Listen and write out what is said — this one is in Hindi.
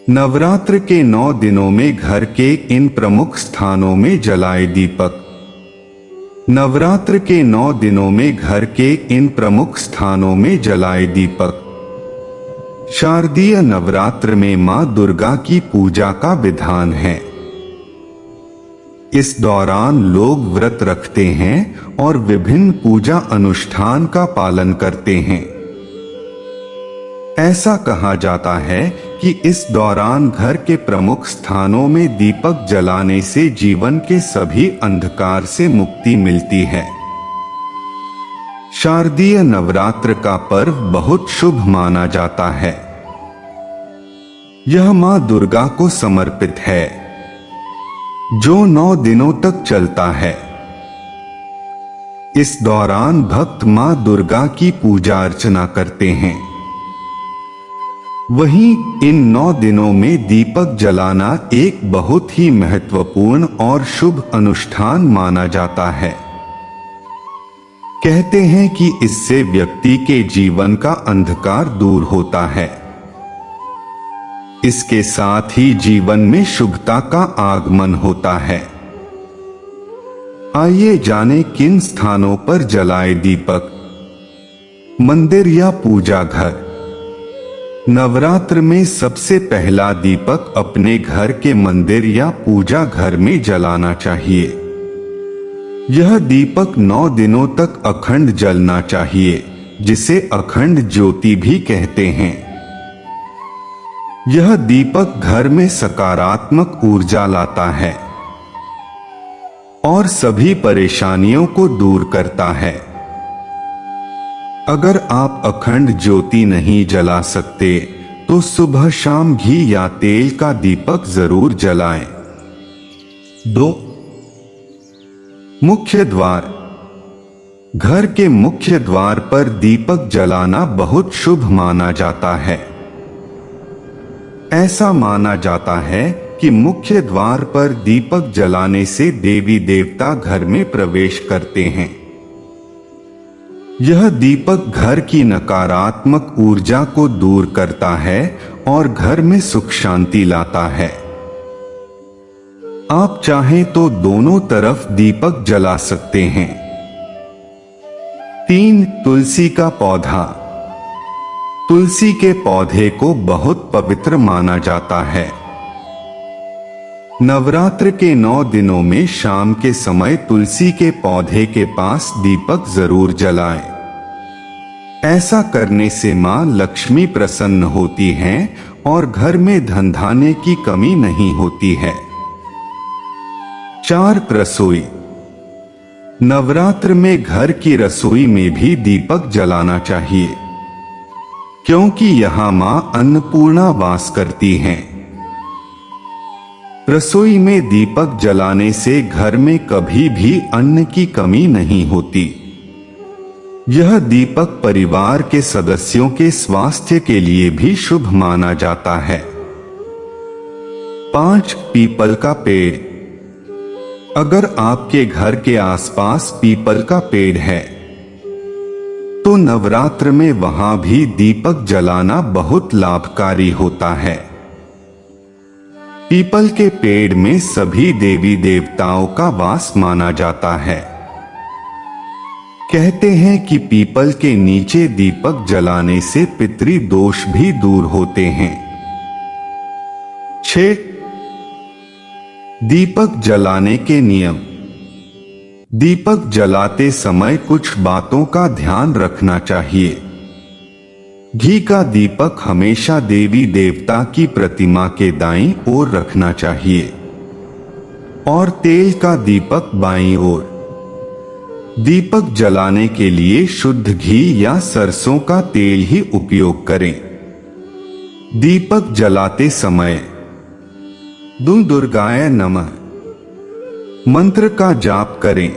नवरात्र के 9 दिनों में घर के इन प्रमुख स्थानों में जलाए दीपक। नवरात्र के 9 दिनों में घर के इन प्रमुख स्थानों में जलाए दीपक। शारदीय नवरात्र में मां दुर्गा की पूजा का विधान है। इस दौरान लोग व्रत रखते हैं और विभिन्न पूजा अनुष्ठान का पालन करते हैं। ऐसा कहा जाता है कि इस दौरान घर के प्रमुख स्थानों में दीपक जलाने से जीवन के सभी अंधकार से मुक्ति मिलती है। शारदीय नवरात्र का पर्व बहुत शुभ माना जाता है। यह मां दुर्गा को समर्पित है, जो 9 दिनों तक चलता है। इस दौरान भक्त मां दुर्गा की पूजा अर्चना करते हैं। वहीं इन 9 दिनों में दीपक जलाना एक बहुत ही महत्वपूर्ण और शुभ अनुष्ठान माना जाता है। कहते हैं कि इससे व्यक्ति के जीवन का अंधकार दूर होता है। इसके साथ ही जीवन में शुभता का आगमन होता है। आइए जानें किन स्थानों पर जलाए दीपक। मंदिर या पूजा घर। नवरात्र में सबसे पहला दीपक अपने घर के मंदिर या पूजा घर में जलाना चाहिए। यह दीपक 9 दिनों तक अखंड जलना चाहिए, जिसे अखंड ज्योति भी कहते हैं। यह दीपक घर में सकारात्मक ऊर्जा लाता है और सभी परेशानियों को दूर करता है। अगर आप अखंड ज्योति नहीं जला सकते तो सुबह शाम घी या तेल का दीपक जरूर जलाएं। 2. मुख्य द्वार। घर के मुख्य द्वार पर दीपक जलाना बहुत शुभ माना जाता है। ऐसा माना जाता है कि मुख्य द्वार पर दीपक जलाने से देवी देवता घर में प्रवेश करते हैं। यह दीपक घर की नकारात्मक ऊर्जा को दूर करता है और घर में सुख शांति लाता है। आप चाहें तो दोनों तरफ दीपक जला सकते हैं। 3. तुलसी का पौधा। तुलसी के पौधे को बहुत पवित्र माना जाता है। नवरात्र के 9 दिनों में शाम के समय तुलसी के पौधे के पास दीपक जरूर जलाएं। ऐसा करने से मां लक्ष्मी प्रसन्न होती हैं और घर में धन धान्य की कमी नहीं होती है। 4. रसोई। नवरात्र में घर की रसोई में भी दीपक जलाना चाहिए, क्योंकि यहां मां अन्नपूर्णा वास करती हैं। रसोई में दीपक जलाने से घर में कभी भी अन्न की कमी नहीं होती। यह दीपक परिवार के सदस्यों के स्वास्थ्य के लिए भी शुभ माना जाता है। 5. पीपल का पेड़। अगर आपके घर के आसपास पीपल का पेड़ है तो नवरात्र में वहां भी दीपक जलाना बहुत लाभकारी होता है। पीपल के पेड़ में सभी देवी देवताओं का वास माना जाता है। कहते हैं कि पीपल के नीचे दीपक जलाने से पितृ दोष भी दूर होते हैं। 6. दीपक जलाने के नियम। दीपक जलाते समय कुछ बातों का ध्यान रखना चाहिए। घी का दीपक हमेशा देवी देवता की प्रतिमा के दाईं ओर रखना चाहिए और तेल का दीपक बाईं ओर। दीपक जलाने के लिए शुद्ध घी या सरसों का तेल ही उपयोग करें। दीपक जलाते समय दुर्गाय नमः मंत्र का जाप करें।